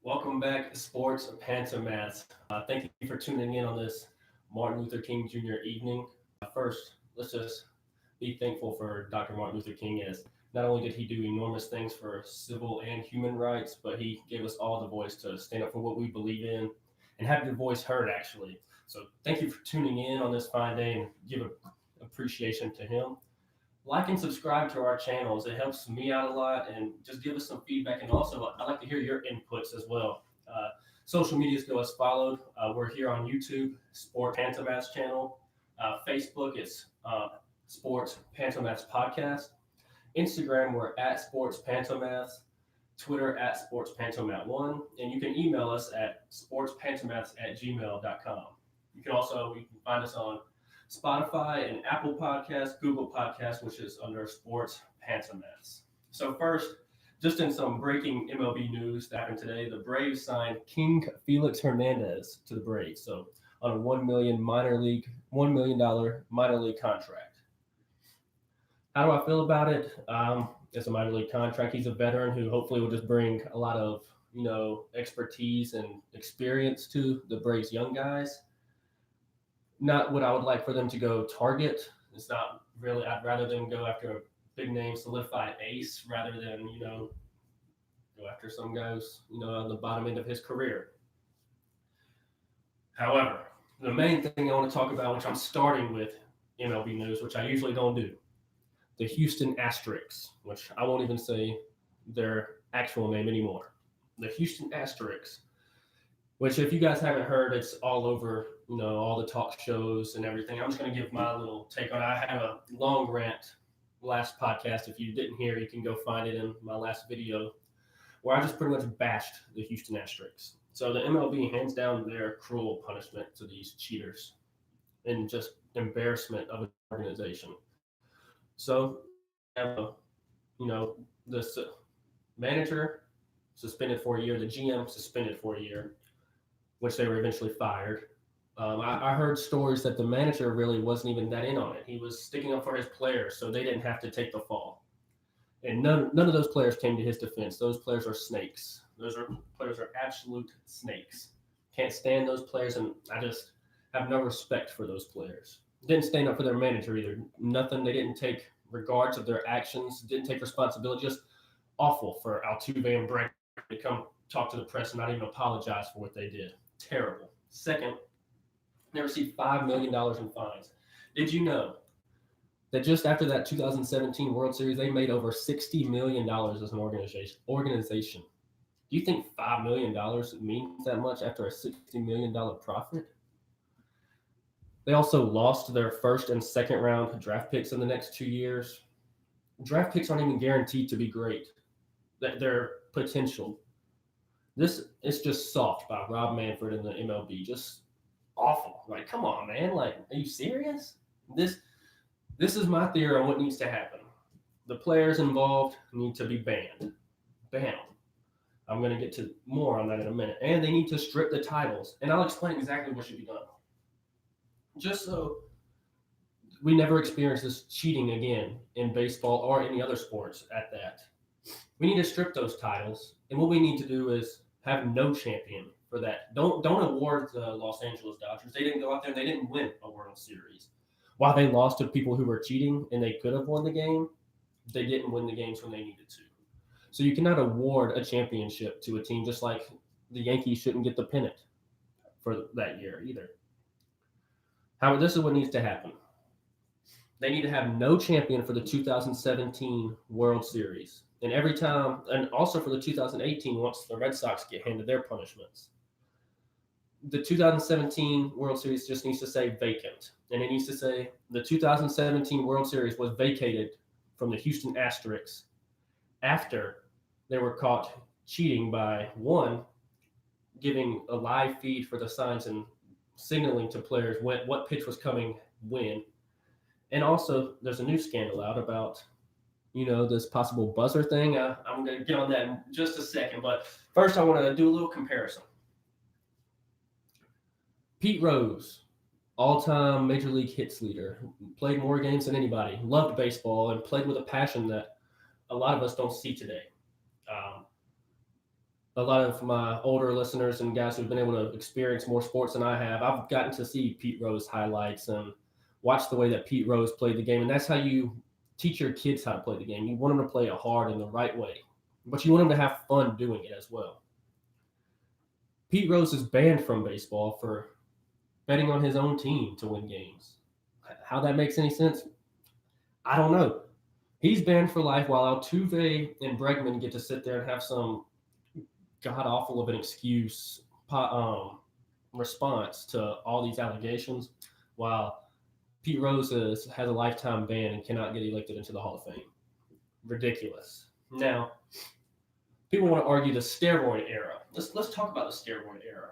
Welcome back to Sports Pantomaths. Thank you for tuning in on this Martin Luther King Jr. evening. First, let's just be thankful for Dr. Martin Luther King as not only did he do enormous things for civil and human rights, but he gave us all the voice to stand up for what we believe in and have your voice heard, actually. So thank you for tuning in on this fine day and give appreciation to him. Like and subscribe to our channels. It helps me out a lot, and just give us some feedback. And also, I'd like to hear your inputs as well. Social medias go as followed. We're here on YouTube, Sport Pantomaths channel. Facebook, it's Sports Pantomaths Podcast. Instagram, we're at Sports Pantomaths. Twitter, at Sports Pantomath1. And you can email us at sportspantomaths@gmail.com. You can find us on Spotify and Apple Podcasts, Google Podcasts, which is under Sports Pantomaths. So first, just in some breaking MLB news that happened today, the Braves signed King Felix Hernandez to the Braves. So on a $1 million minor league contract. How do I feel about it? It's a minor league contract. He's a veteran who hopefully will just bring a lot of expertise and experience to the Braves young guys. Not what I would like for them to go target. It's not really. I'd rather them go after a big name, solidified ace, rather than go after some guys on the bottom end of his career. However, the main thing I want to talk about, which I'm starting with MLB news, which I usually don't do, the Houston Asterisks, which I won't even say their actual name anymore. The Houston Asterisks, which if you guys haven't heard, it's all over, all the talk shows and everything. I'm just going to give my little take on it. I had a long rant last podcast. If you didn't hear, you can go find it in my last video where I just pretty much bashed the Houston Asterisks. So the MLB hands down their cruel punishment to these cheaters and just embarrassment of an organization. So, the manager suspended for a year, the GM suspended for a year, which they were eventually fired. I heard stories that the manager really wasn't even that in on it. He was sticking up for his players, so they didn't have to take the fall. And none of those players came to his defense. Those players are snakes. Players are absolute snakes. Can't stand those players, and I just have no respect for those players. Didn't stand up for their manager either. Nothing. They didn't take regards of their actions. Didn't take responsibility. Just awful for Altuve and Brett to come talk to the press and not even apologize for what they did. Terrible. Second, they received $5 million in fines. Did you know that just after that 2017 World Series, they made over $60 million as an organization? Do you think $5 million means that much after a $60 million profit? They also lost their first and second round draft picks in the next 2 years. Draft picks aren't even guaranteed to be great. Their potential. This is just soft by Rob Manfred in the MLB. Just awful. Like, come on, man. Like, are you serious? This is my theory on what needs to happen. The players involved need to be banned. Bam. I'm going to get to more on that in a minute. And they need to strip the titles. And I'll explain exactly what should be done. Just so we never experience this cheating again in baseball or any other sports at that. We need to strip those titles. And what we need to do is have no champion for that. Don't award the Los Angeles Dodgers. They didn't go out there and they didn't win a World Series. While they lost to people who were cheating and they could have won the game, they didn't win the games when they needed to. So you cannot award a championship to a team, just like the Yankees shouldn't get the pennant for that year either. However, this is what needs to happen. They need to have no champion for the 2017 World Series. And every time, and also for the 2018, once the Red Sox get handed their punishments. The 2017 World Series just needs to say vacant. And it needs to say the 2017 World Series was vacated from the Houston Asterisks after they were caught cheating by, one, giving a live feed for the signs and signaling to players what pitch was coming when. And also, there's a new scandal out about, this possible buzzer thing. I'm going to get on that in just a second. But first, I want to do a little comparison. Pete Rose, all-time Major League hits leader, played more games than anybody, loved baseball, and played with a passion that a lot of us don't see today. a lot of my older listeners and guys who've been able to experience more sports than I have, I've gotten to see Pete Rose highlights and watch the way that Pete Rose played the game. And that's how you teach your kids how to play the game. You want them to play it hard in the right way, but you want them to have fun doing it as well. Pete Rose is banned from baseball for betting on his own team to win games. How that makes any sense, I don't know. He's banned for life while Altuve and Bregman get to sit there and have some god awful of an excuse response to all these allegations, while Pete Rose has a lifetime ban and cannot get elected into the Hall of Fame. Ridiculous. Now, people want to argue the steroid era. Let's talk about the steroid era.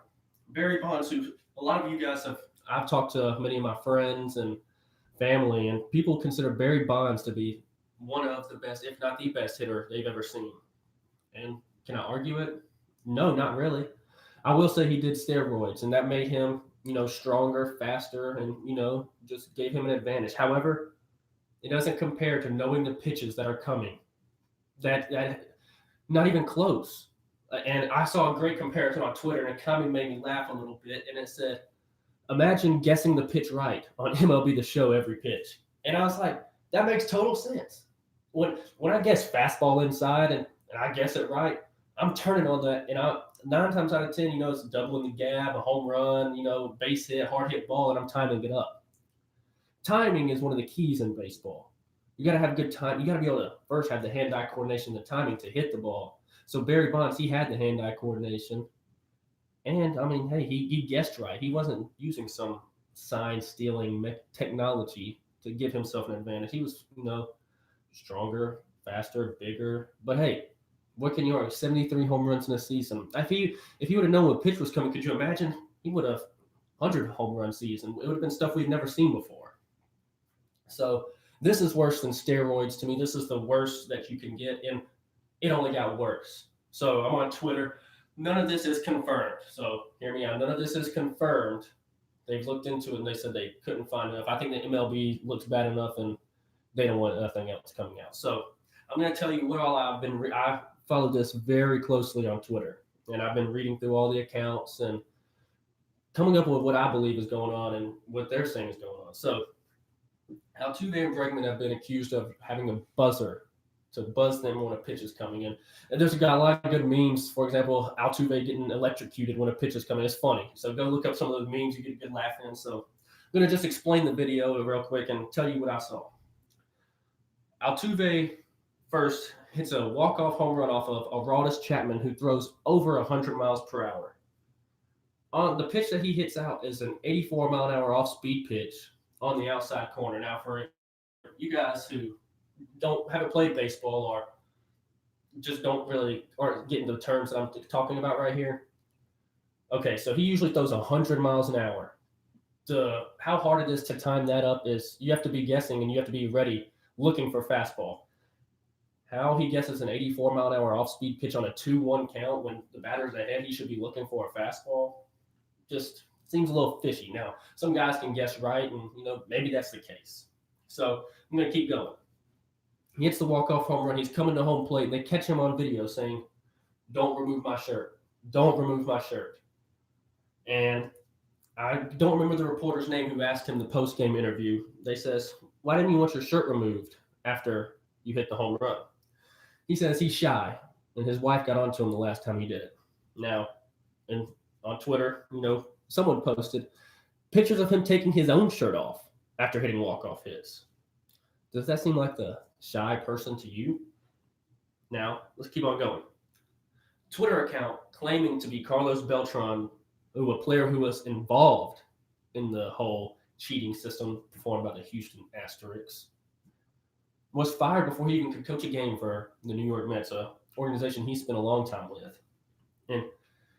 Barry Bonds, who a lot of you guys have, I've talked to many of my friends and family, and people consider Barry Bonds to be one of the best, if not the best hitter they've ever seen. And can I argue it? No, not really. I will say he did steroids, and that made him, stronger, faster, and, just gave him an advantage. However, it doesn't compare to knowing the pitches that are coming. That not even close. And I saw a great comparison on Twitter, and it kind of made me laugh a little bit. And it said, imagine guessing the pitch right on MLB The Show every pitch. And I was like, that makes total sense. When I guess fastball inside and I guess it right, I'm turning on that. And 9 times out of 10, it's doubling the gap, a home run, base hit, hard hit ball, and I'm timing it up. Timing is one of the keys in baseball. You got to have good time. You got to be able to first have the hand-eye coordination, the timing to hit the ball. So Barry Bonds, he had the hand-eye coordination. And, hey, he guessed right. He wasn't using some sign-stealing technology to give himself an advantage. He was, stronger, faster, bigger. But, hey, what can you argue? 73 home runs in a season. If he would have known what pitch was coming, could you imagine? He would have 100 home run season. It would have been stuff we've never seen before. So this is worse than steroids to me. This is the worst that you can get, and it only got worse. So I'm on Twitter. None of this is confirmed. So hear me out. None of this is confirmed. They've looked into it, and they said they couldn't find enough. I think the MLB looks bad enough, and they don't want nothing else coming out. So I'm going to tell you what all I've been I followed this very closely on Twitter, and I've been reading through all the accounts and coming up with what I believe is going on and what they're saying is going on. So Altuve and Bregman have been accused of having a buzzer to buzz them when a pitch is coming in. And there's got a lot of good memes. For example, Altuve getting electrocuted when a pitch is coming. It's funny. So go look up some of those memes. You get a good laugh in. So I'm going to just explain the video real quick and tell you what I saw. Altuve first hits a walk-off home run off of Aroldis Chapman, who throws over 100 miles per hour. On the pitch that he hits out is an 84-mile-an-hour off-speed pitch on the outside corner. Now, for you guys who haven't played baseball or just aren't getting the terms that I'm talking about right here. Okay, so he usually throws 100 miles an hour. How hard it is to time that up is you have to be guessing and you have to be ready looking for fastball. How he guesses an 84-mile-an-hour off-speed pitch on a 2-1 count when the batter's ahead, he should be looking for a fastball. Just seems a little fishy. Now, some guys can guess right, and maybe that's the case. So I'm going to keep going. He hits the walk-off home run. He's coming to home plate, and they catch him on video saying, "Don't remove my shirt. Don't remove my shirt." And I don't remember the reporter's name who asked him the post-game interview. They says, "Why didn't you want your shirt removed after you hit the home run?" He says he's shy, and his wife got onto him the last time he did it. Now, and on Twitter, someone posted pictures of him taking his own shirt off after hitting walk-off hits. Does that seem like the shy person to you? Now, let's keep on going. Twitter account claiming to be Carlos Beltran, a player who was involved in the whole cheating system performed by the Houston Asterisks, was fired before he even could coach a game for the New York Mets, an organization he spent a long time with. And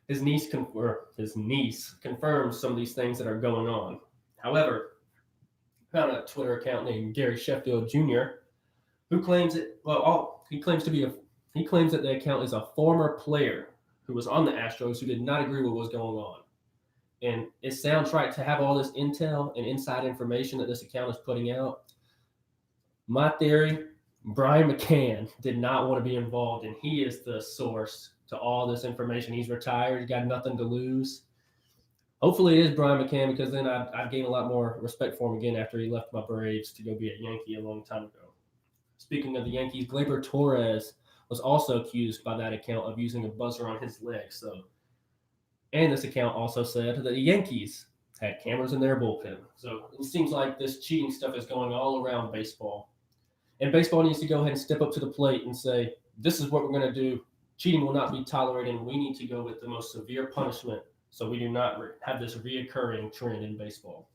his niece confirms some of these things that are going on. However, I found a Twitter account named Gary Sheffield Jr., who claims that the account is a former player who was on the Astros who did not agree with what was going on. And it sounds right to have all this intel and inside information that this account is putting out. My theory, Brian McCann did not want to be involved, and he is the source to all this information. He's retired. He's got nothing to lose. Hopefully, it is Brian McCann because then I'd gain a lot more respect for him again after he left my Braves to go be a Yankee a long time ago. Speaking of the Yankees, Gleyber Torres was also accused by that account of using a buzzer on his leg. And this account also said that the Yankees had cameras in their bullpen. So it seems like this cheating stuff is going all around baseball. And baseball needs to go ahead and step up to the plate and say, this is what we're going to do. Cheating will not be tolerated, and we need to go with the most severe punishment so we do not have this reoccurring trend in baseball.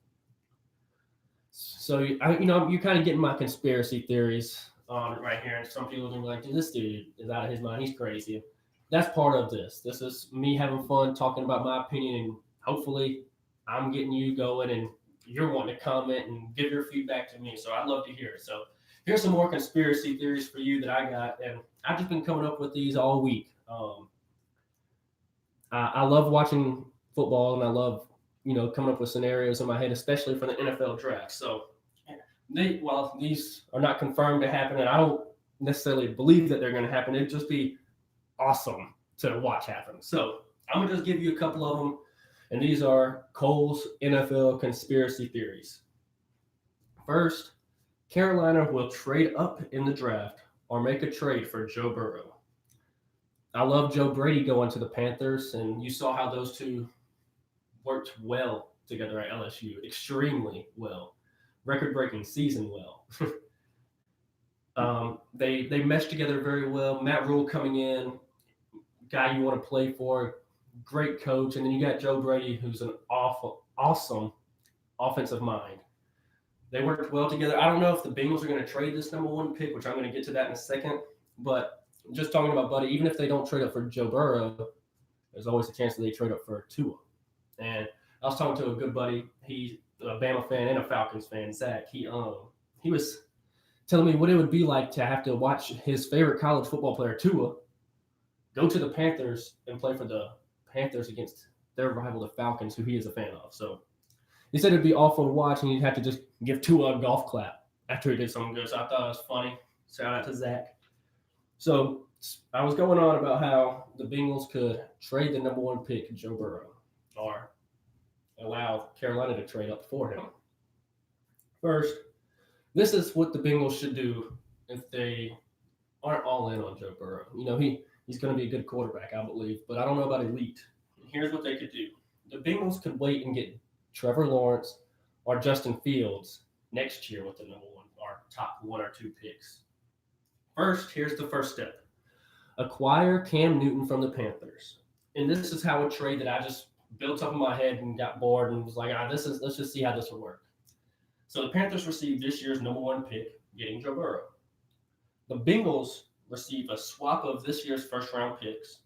So, you're kind of getting my conspiracy theories on right here. And some people are going to be like, dude, this dude is out of his mind. He's crazy. That's part of this. This is me having fun talking about my opinion, and hopefully I'm getting you going and you're wanting to comment and give your feedback to me. So I'd love to hear it. So here's some more conspiracy theories for you that I got, and I've just been coming up with these all week. I love watching football, and I love coming up with scenarios in my head, especially for the NFL draft. So while these are not confirmed to happen, and I don't necessarily believe that they're going to happen, it'd just be awesome to watch happen. So I'm gonna just give you a couple of them, and these are Cole's NFL conspiracy theories. First, Carolina will trade up in the draft or make a trade for Joe Burrow. I love Joe Brady going to the Panthers, and you saw how those two worked well together at LSU, extremely well, record-breaking season well. They meshed together very well. Matt Rule coming in, guy you want to play for, great coach, and then you got Joe Brady, who's an awesome offensive mind. They worked well together. I don't know if the Bengals are going to trade this number one pick, which I'm going to get to that in a second. But just talking about Buddy, even if they don't trade up for Joe Burrow, there's always a chance that they trade up for Tua. And I was talking to a good buddy. He's a Bama fan and a Falcons fan, Zach. He was telling me what it would be like to have to watch his favorite college football player, Tua, go to the Panthers and play for the Panthers against their rival, the Falcons, who he is a fan of. So he said it'd be awful to watch, and he'd have to just give Tua a golf clap after he did something good. So I thought it was funny. Shout out to Zach. So I was going on about how the Bengals could trade the number one pick, Joe Burrow, or allow Carolina to trade up for him. First, this is what the Bengals should do if they aren't all in on Joe Burrow. He's going to be a good quarterback, I believe, but I don't know about elite. And here's what they could do. The Bengals could wait and get Trevor Lawrence or Justin Fields next year with the number one or top one or two picks. First, here's the first step. Acquire Cam Newton from the Panthers. And this is how a trade that I just built up in my head and got bored and was like, let's just see how this will work. So the Panthers received this year's number one pick, getting Joe Burrow. The Bengals receive a swap of this year's first-round picks,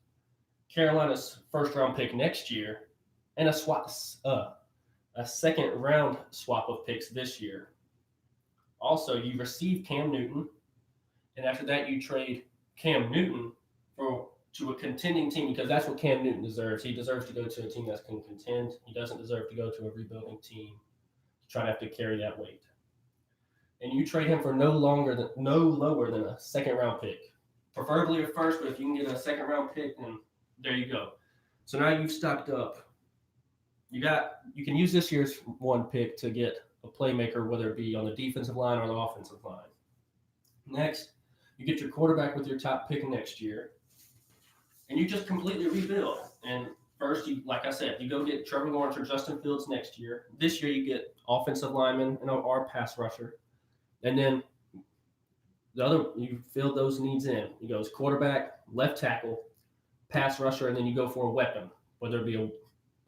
Carolina's first-round pick next year, and a second-round swap of picks this year. Also, you receive Cam Newton, and after that, you trade Cam Newton to a contending team because that's what Cam Newton deserves. He deserves to go to a team that can contend. He doesn't deserve to go to a rebuilding team to try to have to carry that weight. And you trade him for no lower than a second-round pick. Preferably a first, but if you can get a second-round pick, then there you go. So now you've stocked up. You can use this year's one pick to get a playmaker, whether it be on the defensive line or the offensive line. Next, you get your quarterback with your top pick next year, and you just completely rebuild. And first, like I said, you go get Trevor Lawrence or Justin Fields next year. This year, you get offensive lineman and or pass rusher, and then you fill those needs in. You go as quarterback, left tackle, pass rusher, and then you go for a weapon, whether it be a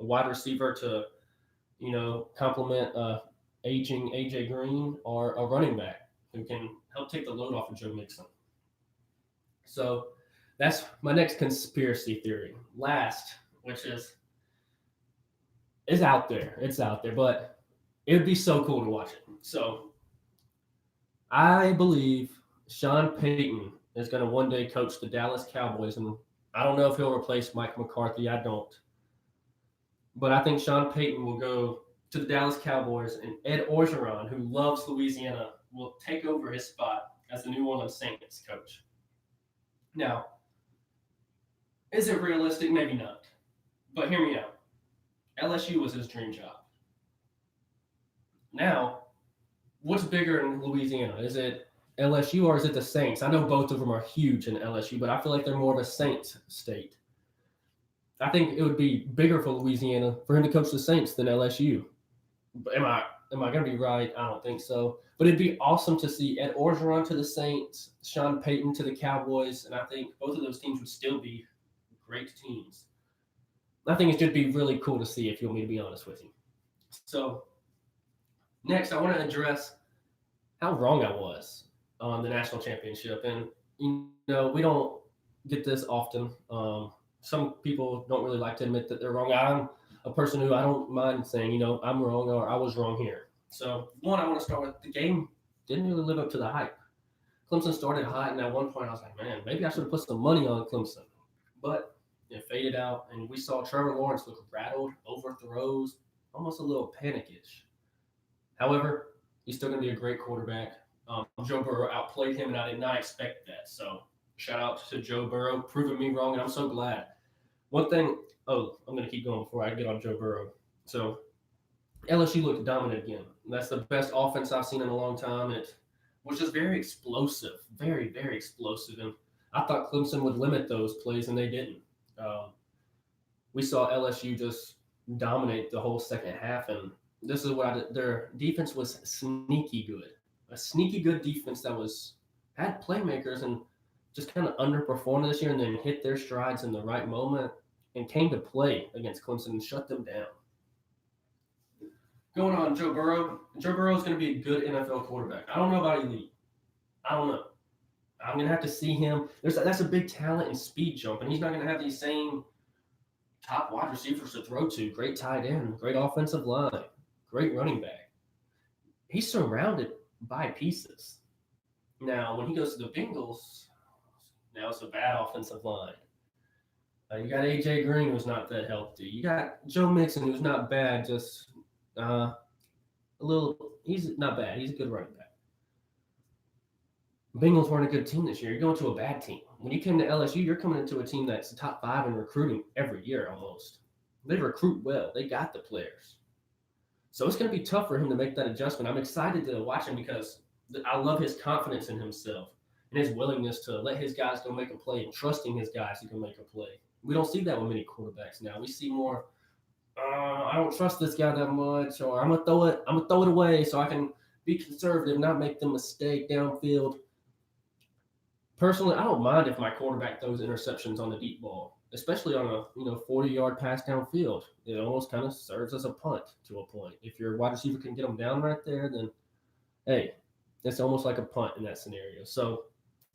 wide receiver to, complement aging AJ Green or a running back who can help take the load off of Joe Mixon. So that's my next conspiracy theory. Last, which is out there. It's out there, but it would be so cool to watch it. So I believe Sean Payton is going to one day coach the Dallas Cowboys, and I don't know if he'll replace Mike McCarthy. I don't. But I think Sean Payton will go to the Dallas Cowboys, and Ed Orgeron, who loves Louisiana, will take over his spot as the New Orleans Saints coach. Now, is it realistic? Maybe not. But hear me out. LSU was his dream job. Now, what's bigger in Louisiana? Is it LSU or is it the Saints? I know both of them are huge in LSU, but I feel like they're more of a Saints state. I think it would be bigger for Louisiana for him to coach the Saints than LSU. Am I going to be right? I don't think so. But it'd be awesome to see Ed Orgeron to the Saints, Sean Payton to the Cowboys, and I think both of those teams would still be great teams. I think it should be really cool to see if you want me to be honest with you. So next, I want to address how wrong I was on the national championship, and we don't get this often. Some people don't really like to admit that they're wrong. I'm a person who I don't mind saying, I'm wrong or I was wrong here. So, one, I want to start with the game didn't really live up to the hype. Clemson started hot, and at one point I was like, man, maybe I should have put some money on Clemson. But it faded out, and we saw Trevor Lawrence look rattled, overthrows, almost a little panickish. However, he's still going to be a great quarterback. Joe Burrow outplayed him, and I did not expect that. So, shout out to Joe Burrow, proving me wrong, and I'm so glad. One thing, I'm going to keep going before I get on Joe Burrow. So, LSU looked dominant again. That's the best offense I've seen in a long time. It was just very explosive, very, very explosive. And I thought Clemson would limit those plays, and they didn't. We saw LSU just dominate the whole second half, and this is what their defense was sneaky good. A sneaky good defense that had playmakers and just kind of underperformed this year and then hit their strides in the right moment and came to play against Clemson and shut them down. Going on Joe Burrow. Joe Burrow is going to be a good NFL quarterback. I don't know about elite. I don't know. I'm going to have to see him. That's a big talent and speed jump, and he's not going to have these same top wide receivers to throw to. Great tight end, great offensive line, great running back. He's surrounded by pieces. Now, when he goes to the Bengals, now it's a bad offensive line. You got A.J. Green, who's not that healthy. You got Joe Mixon, who's not bad, just he's not bad. He's a good running back. Bengals weren't a good team this year. You're going to a bad team. When you came to LSU, you're coming into a team that's the top 5 in recruiting every year almost. They recruit well. They got the players. So it's going to be tough for him to make that adjustment. I'm excited to watch him because I love his confidence in himself and his willingness to let his guys go make a play and trusting his guys to go make a play. We don't see that with many quarterbacks now. We see more, I don't trust this guy that much, or I'm gonna throw it away so I can be conservative, not make the mistake downfield. Personally, I don't mind if my quarterback throws interceptions on the deep ball, especially on a 40-yard pass downfield. It almost kind of serves as a punt to a point. If your wide receiver can get them down right there, then hey, it's almost like a punt in that scenario. So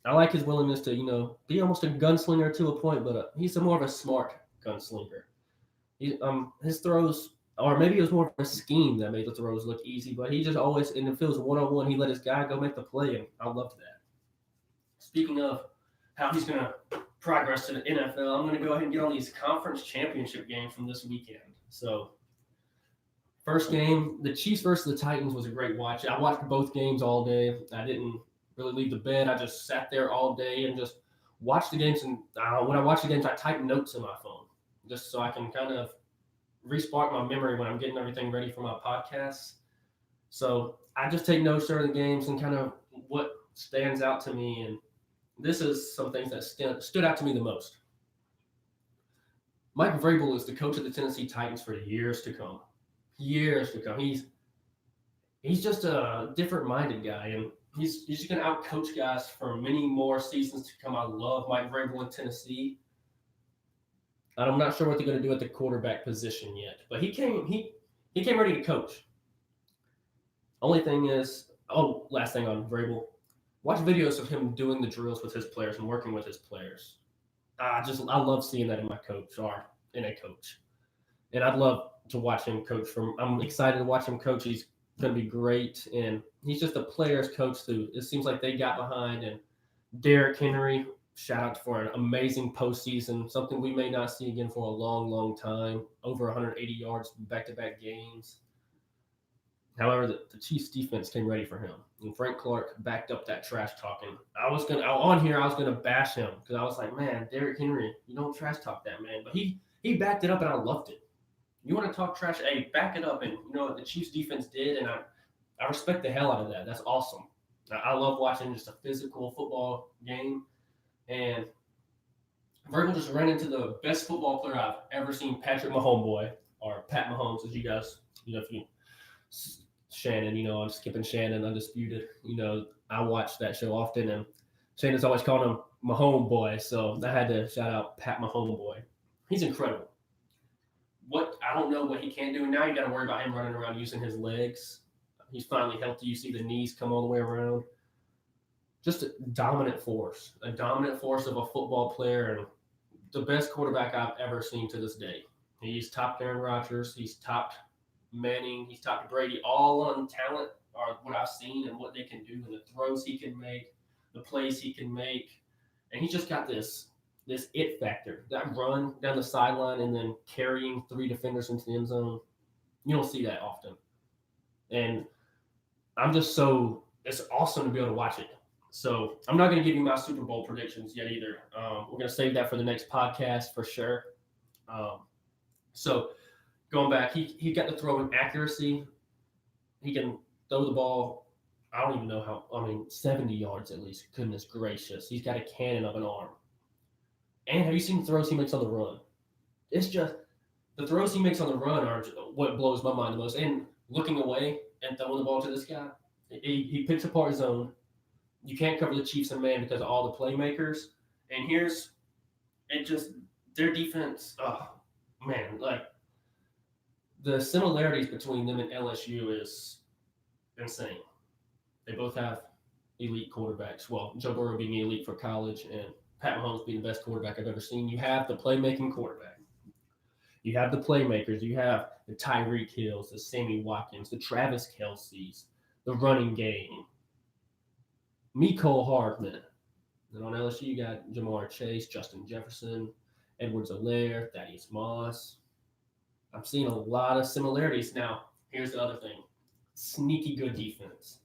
I like his willingness to be almost a gunslinger to a point, but he's more of a smart gunslinger. His throws, or maybe it was more of a scheme that made the throws look easy, but he just always, and if it was one-on-one, he let his guy go make the play, and I loved that. Speaking of how he's going to progress to the NFL, I'm going to go ahead and get on these conference championship games from this weekend. So, first game, the Chiefs versus the Titans was a great watch. I watched both games all day. I didn't really leave the bed. I just sat there all day and just watched the games. And when I watch the games, I type notes in my phone just so I can kind of re-spark my memory when I'm getting everything ready for my podcasts. So I just take notes during the games and kind of what stands out to me. And this is some things that stood out to me the most. Mike Vrabel is the coach of the Tennessee Titans for years to come. Years to come. He's just a different-minded guy, and he's just going to out-coach guys for many more seasons to come. I love Mike Vrabel in Tennessee. I'm not sure what they're going to do at the quarterback position yet, but he came ready to coach. Only thing is, last thing on Vrabel, watch videos of him doing the drills with his players and working with his players. I love seeing that in my coach or in a coach, and I'd love to watch him coach. I'm excited to watch him coach. He's going to be great, and he's just a player's coach too. It seems like they got behind, and Derrick Henry, shout out for an amazing postseason, something we may not see again for a long, long time. Over 180 yards back-to-back games. However, the Chiefs defense came ready for him, and Frank Clark backed up that trash talking. I was gonna bash him because I was like, man, Derrick Henry, you don't trash talk that man, but he backed it up, and I loved it. You want to talk trash? Hey, back it up, and you know what the Chiefs defense did, and I respect the hell out of that. That's awesome. I love watching just a physical football game, and Virgil just ran into the best football player I've ever seen, Patrick Mahomes, or Pat Mahomes, as you guys, if you Shannon, I'm skipping Shannon Undisputed. I watch that show often, and Shannon's always calling him Mahomes boy, so I had to shout out Pat Mahomes boy. He's incredible. What I don't know what he can do now. You got to worry about him running around using his legs. He's finally healthy. You see the knees come all the way around. Just a dominant force of a football player, and the best quarterback I've ever seen to this day. He's topped Aaron Rodgers. He's topped Manning. He's topped Brady, all on talent, or what I've seen and what they can do, and the throws he can make, the plays he can make, and he's just got this it factor. That run down the sideline and then carrying three defenders into the end zone, you don't see that often. And it's awesome to be able to watch it. So I'm not going to give you my Super Bowl predictions yet either. We're going to save that for the next podcast for sure. So going back, he got the throwing accuracy. He can throw the ball. I don't even know how. 70 yards at least. Goodness gracious, he's got a cannon of an arm. And have you seen the throws he makes on the run? It's just the throws he makes on the run are what blows my mind the most. And looking away and throwing the ball to this guy, he picks apart zone. You can't cover the Chiefs in man because of all the playmakers. And their defense. Oh man, like the similarities between them and LSU is insane. They both have elite quarterbacks. Well, Joe Burrow being elite for college and Pat Mahomes being the best quarterback I've ever seen. You have the playmaking quarterback. You have the playmakers. You have the Tyreek Hills, the Sammy Watkins, the Travis Kelce's, the running game. Mecole Hardman. And on LSU, you got Jamar Chase, Justin Jefferson, Edwards-Helaire, Thaddeus Moss. I'm seeing a lot of similarities. Now, here's the other thing. Sneaky good defense.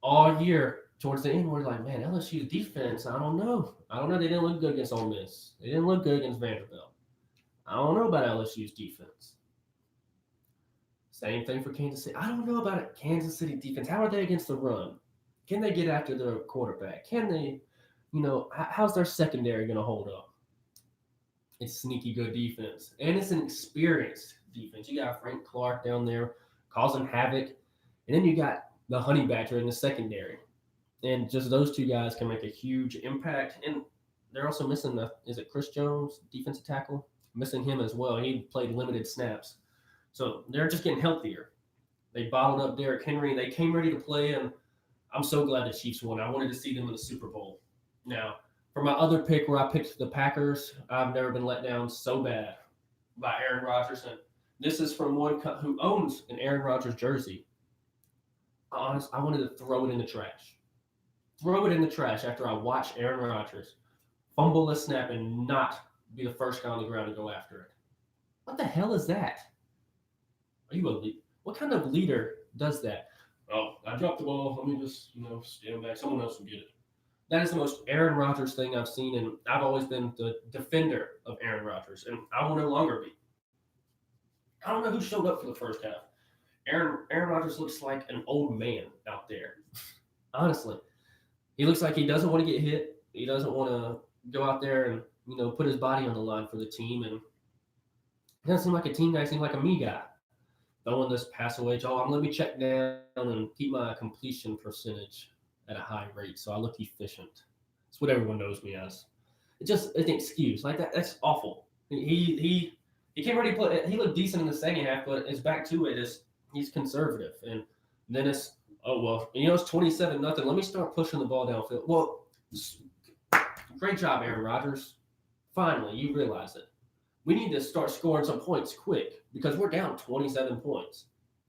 All year, towards the end, we're like, man, LSU's defense, I don't know. They didn't look good against Ole Miss. They didn't look good against Vanderbilt. I don't know about LSU's defense. Same thing for Kansas City. I don't know about it. Kansas City defense. How are they against the run? Can they get after their quarterback? Can they, how's their secondary going to hold up? It's sneaky good defense. And it's an experienced defense. You got Frank Clark down there causing havoc. And then you got the Honey Badger in the secondary. And just those two guys can make a huge impact. And they're also missing is it Chris Jones, defensive tackle? Missing him as well. He played limited snaps. So they're just getting healthier. They bottled up Derrick Henry. They came ready to play, and I'm so glad the Chiefs won. I wanted to see them in the Super Bowl. Now, for my other pick where I picked the Packers, I've never been let down so bad by Aaron Rodgers. And this is from one who owns an Aaron Rodgers jersey. Honest, I wanted to throw it in the trash. Throw it in the trash after I watch Aaron Rodgers fumble a snap and not be the first guy on the ground to go after it. What the hell is that? Are you a leader? What kind of leader does that? Oh, I dropped the ball. Let me just, stand back. Someone else will get it. That is the most Aaron Rodgers thing I've seen, and I've always been the defender of Aaron Rodgers, and I will no longer be. I don't know who showed up for the first half. Aaron Rodgers looks like an old man out there. Honestly. He looks like he doesn't want to get hit. He doesn't want to go out there and, put his body on the line for the team. And he doesn't seem like a team guy. He seems like a me guy. Throwing this pass away. Let me check down and keep my completion percentage at a high rate so I look efficient. It's what everyone knows me as. It's an excuse. Like that. That's awful. He came ready to play. He looked decent in the second half, but it's back to it. He's conservative. And then it's, it's 27-0. Let me start pushing the ball downfield. Well, great job, Aaron Rodgers. Finally, you realize it. We need to start scoring some points quick because we're down 27 points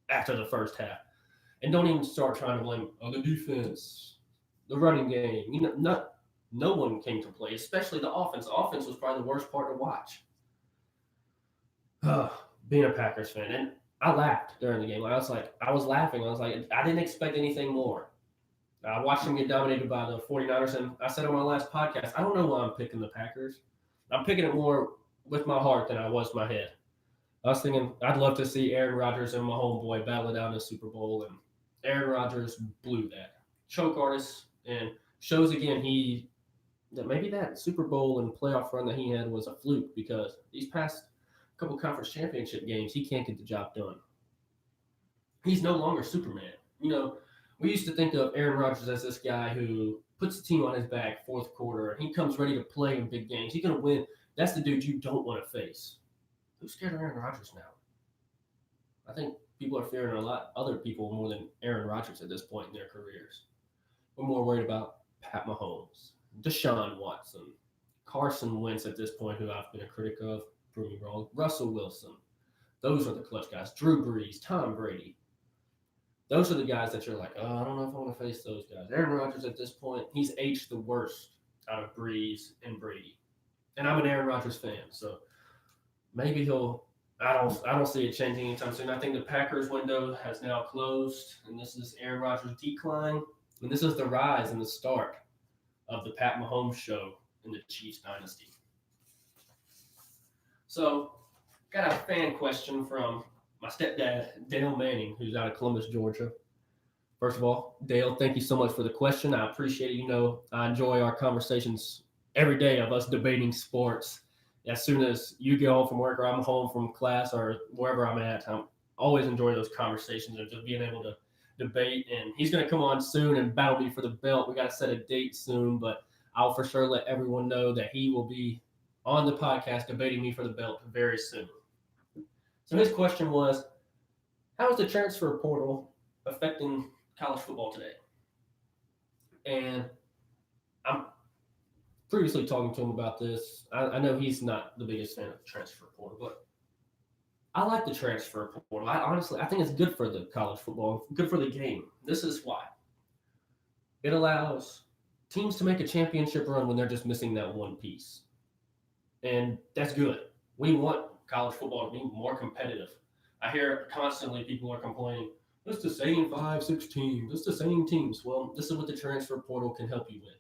after the first half. And don't even start trying to blame the defense, the running game. No one came to play, especially the offense. The offense was probably the worst part to watch. Being a Packers fan. And I laughed during the game. I was laughing. I was like, I didn't expect anything more. I watched them get dominated by the 49ers, and I said on my last podcast, I don't know why I'm picking the Packers. I'm picking it more with my heart than I was my head. I was thinking I'd love to see Aaron Rodgers and my homeboy battle it out in the Super Bowl, and Aaron Rodgers blew that. Choke artist, and shows again that maybe that Super Bowl and playoff run that he had was a fluke because these past couple conference championship games he can't get the job done. He's no longer Superman. We used to think of Aaron Rodgers as this guy who puts the team on his back fourth quarter and he comes ready to play in big games. He's going to win. That's the dude you don't want to face. Who's scared of Aaron Rodgers now? I think people are fearing a lot other people more than Aaron Rodgers at this point in their careers. We're more worried about Pat Mahomes, Deshaun Watson, Carson Wentz at this point, who I've been a critic of, prove me wrong, Russell Wilson. Those are the clutch guys. Drew Brees, Tom Brady. Those are the guys that you're like, I don't know if I want to face those guys. Aaron Rodgers at this point, he's aged the worst out of Brees and Brady. And I'm an Aaron Rodgers fan, so maybe he'll. I don't see it changing anytime soon. I think the Packers window has now closed, and this is Aaron Rodgers' decline, and this is the rise and the start of the Pat Mahomes show in the Chiefs dynasty. So, got a fan question from my stepdad, Dale Manning, who's out of Columbus, Georgia. First of all, Dale, thank you so much for the question. I appreciate it. I enjoy our conversations every day of us debating sports. As soon as you get home from work or I'm home from class or wherever I'm at, I'm always enjoy those conversations and just being able to debate. And he's going to come on soon and battle me for the belt. We got to set a date soon, but I'll for sure let everyone know that he will be on the podcast debating me for the belt very soon. So his question was, how is the transfer portal affecting college football today? And I'm previously talking to him about this. I know he's not the biggest fan of the transfer portal, but I like the transfer portal. I think it's good for the college football, good for the game. This is why. It allows teams to make a championship run when they're just missing that one piece. And that's good. We want college football to be more competitive. I hear constantly people are complaining, it's the same 5-6 teams. It's the same teams. Well, this is what the transfer portal can help you with.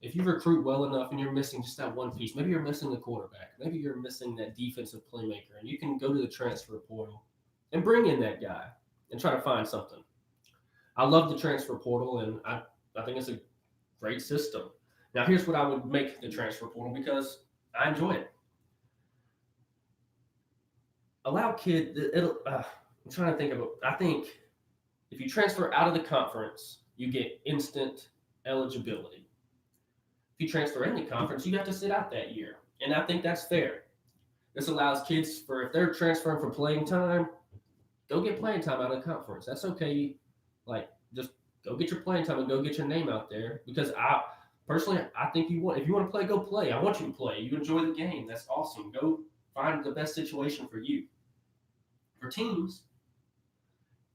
If you recruit well enough and you're missing just that one piece, maybe you're missing the quarterback, maybe you're missing that defensive playmaker, and you can go to the transfer portal and bring in that guy and try to find something. I love the transfer portal, and I think it's a great system. Now, here's what I would make the transfer portal because I enjoy it. Allow kids, I'm trying to think of it. I think if you transfer out of the conference, you get instant eligibility. If you transfer in the conference, you have to sit out that year. And I think that's fair. This allows kids if they're transferring for playing time, go get playing time out of the conference. That's okay. Just go get your playing time and go get your name out there. Because I think if you want to play, go play. I want you to play. You enjoy the game. That's awesome. Go find the best situation for you. For teams,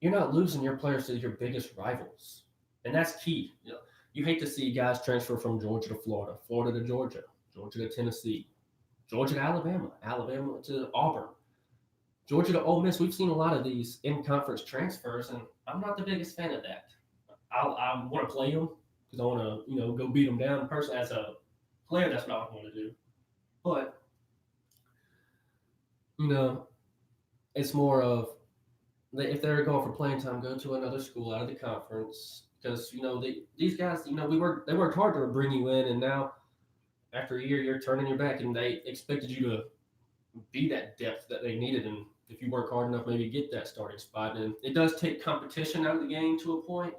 you're not losing your players to your biggest rivals. And that's key. You hate to see guys transfer from Georgia to Florida, Florida to Georgia, Georgia to Tennessee, Georgia to Alabama, Alabama to Auburn, Georgia to Ole Miss. We've seen a lot of these in-conference transfers, and I'm not the biggest fan of that. I want to play them because I want to, go beat them down. Personally, as a player, that's what I want to do. But, it's more of if they're going for playing time, go to another school out of the conference. Because, these guys, they worked hard to bring you in, and now after a year, you're turning your back, and they expected you to be that depth that they needed. And if you work hard enough, maybe get that starting spot. And it does take competition out of the game to a point,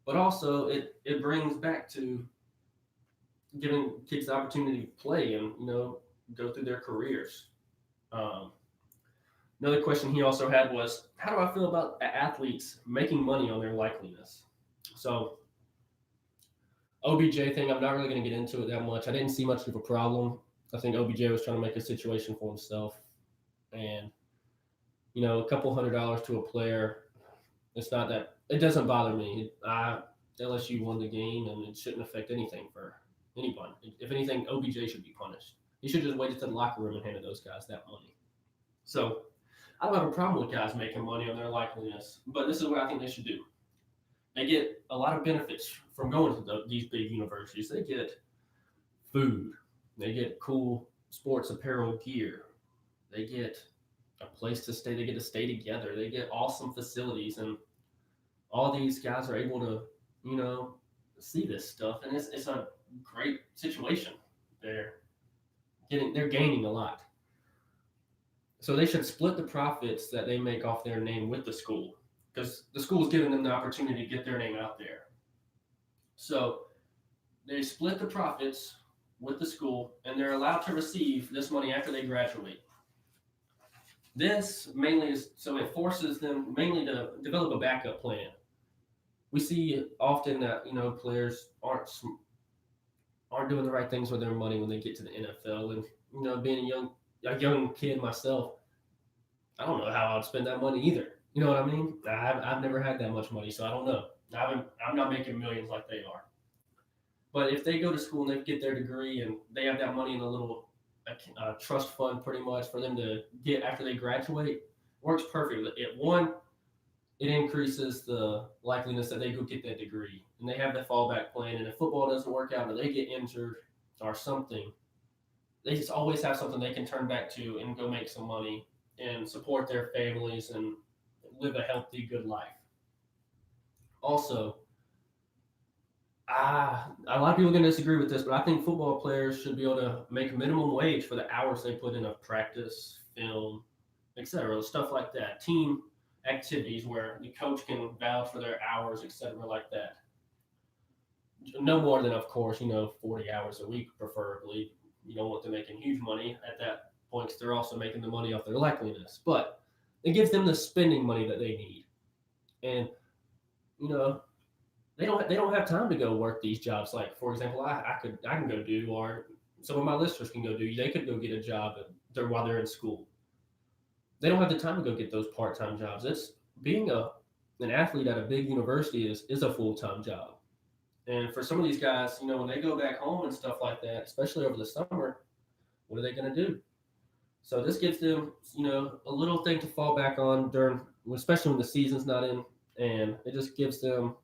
but also it brings back to giving kids the opportunity to play and, go through their careers. Another question he also had was, how do I feel about athletes making money on their likeliness? So, OBJ thing, I'm not really going to get into it that much. I didn't see much of a problem. I think OBJ was trying to make a situation for himself. And, a couple $100 to a player, it's not that – it doesn't bother me. LSU won the game, and it shouldn't affect anything for anyone. If anything, OBJ should be punished. He should just waited to the locker room and handed those guys that money. So, I don't have a problem with guys making money on their likeliness, but this is what I think they should do. They get a lot of benefits from going to these big universities. They get food, they get cool sports apparel gear, they get a place to stay, they get to stay together, they get awesome facilities, and all these guys are able to, you know, see this stuff, and it's a great situation. They're they're gaining a lot. So they should split the profits that they make off their name with the school because the school is giving them the opportunity to get their name out there. So they split the profits with the school and they're allowed to receive this money after they graduate. This mainly is so it forces them mainly to develop a backup plan. We see often that players aren't doing the right things with their money when they get to the NFL, and being a young kid myself, I don't know how I would spend that money either. You know what I mean? I've never had that much money, so I don't know. I'm not making millions like they are. But if they go to school and they get their degree and they have that money in a little trust fund pretty much for them to get after they graduate, works perfectly. It increases the likeliness that they go get that degree and they have that fallback plan. And if football doesn't work out or they get injured or something, they just always have something they can turn back to and go make some money and support their families and live a healthy, good life. Also, a lot of people are going to disagree with this, but I think football players should be able to make minimum wage for the hours they put in of practice, film, etc., stuff like that. Team activities where the coach can vouch for their hours, etc., like that. No more than, of course, 40 hours a week, preferably. You don't want them making huge money at that point because they're also making the money off their likeliness. But it gives them the spending money that they need. And, they don't have time to go work these jobs. Like, for example, I can go do, or some of my listeners can go do. They could go get a job while they're in school. They don't have the time to go get those part-time jobs. It's being an athlete at a big university is a full-time job. And for some of these guys, when they go back home and stuff like that, especially over the summer, what are they going to do? So this gives them, a little thing to fall back on during, especially when the season's not in, and it just gives them.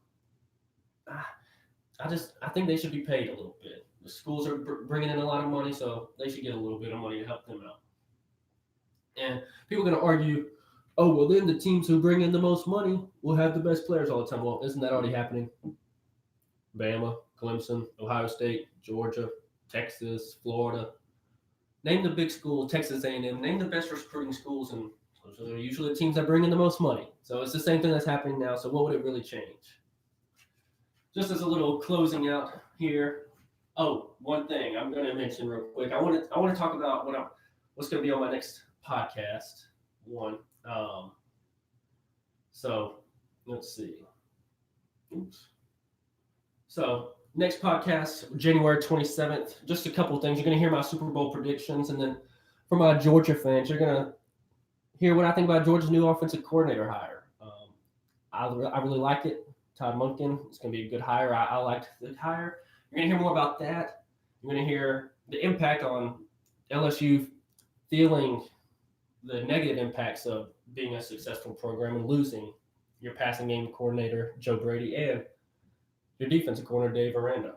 I think they should be paid a little bit. The schools are bringing in a lot of money, so they should get a little bit of money to help them out. And people are going to argue, oh, well, then the teams who bring in the most money will have the best players all the time. Well, isn't that already happening? Bama, Clemson, Ohio State, Georgia, Texas, Florida. Name the big school, Texas A&M. Name the best recruiting schools, and those are usually the teams that bring in the most money. So it's the same thing that's happening now. So what would it really change? Just as a little closing out here. Oh, one thing I'm going to mention real quick. I want to talk about what's going to be on my next podcast. So let's see. Oops. So next podcast, January 27th. Just a couple of things. You're going to hear my Super Bowl predictions, and then for my Georgia fans, you're going to hear what I think about Georgia's new offensive coordinator hire. I really like it. Todd Monken, it's going to be a good hire. I liked the hire. You're going to hear more about that. You're going to hear the impact on LSU feeling the negative impacts of being a successful program and losing your passing game coordinator, Joe Brady, and your defensive coordinator, Dave Aranda.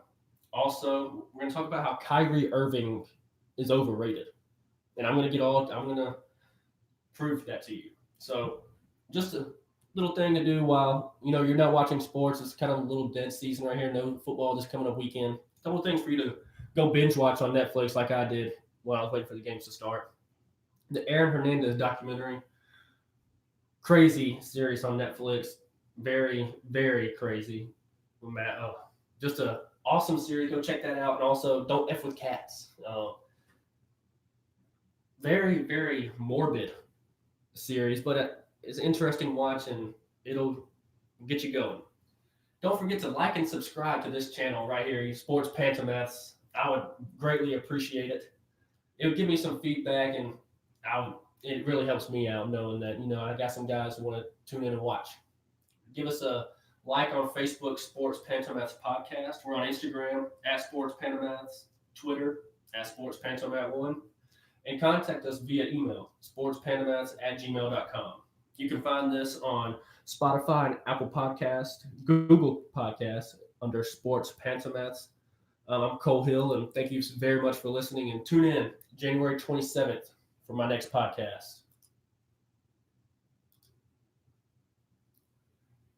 Also, we're going to talk about how Kyrie Irving is overrated. And I'm going to prove that to you. So just a little thing to do while you're not watching sports. It's kind of a little dead season right here. No football this coming up weekend. A couple of things for you to go binge watch on Netflix like I did while I was waiting for the games to start. The Aaron Hernandez documentary, crazy series on Netflix. Very, very crazy. Just a awesome series. Go check that out. And also, Don't F with Cats. Very, very morbid series, but it's an interesting watch and it'll get you going. Don't forget to like and subscribe to this channel right here, Sports Pantomaths. I would greatly appreciate it. It would give me some feedback, and it really helps me out knowing that I got some guys who want to tune in and watch. Give us a like on Facebook, Sports Pantomaths Podcast. We're on Instagram, @Sports Pantomaths, Twitter, @Sports Pantomath1. and contact us via email, sportspantomaths@gmail.com. You can find this on Spotify and Apple Podcast, Google Podcast under Sports Pantomaths. I'm Cole Hill, and thank you very much for listening. And tune in January 27th for my next podcast.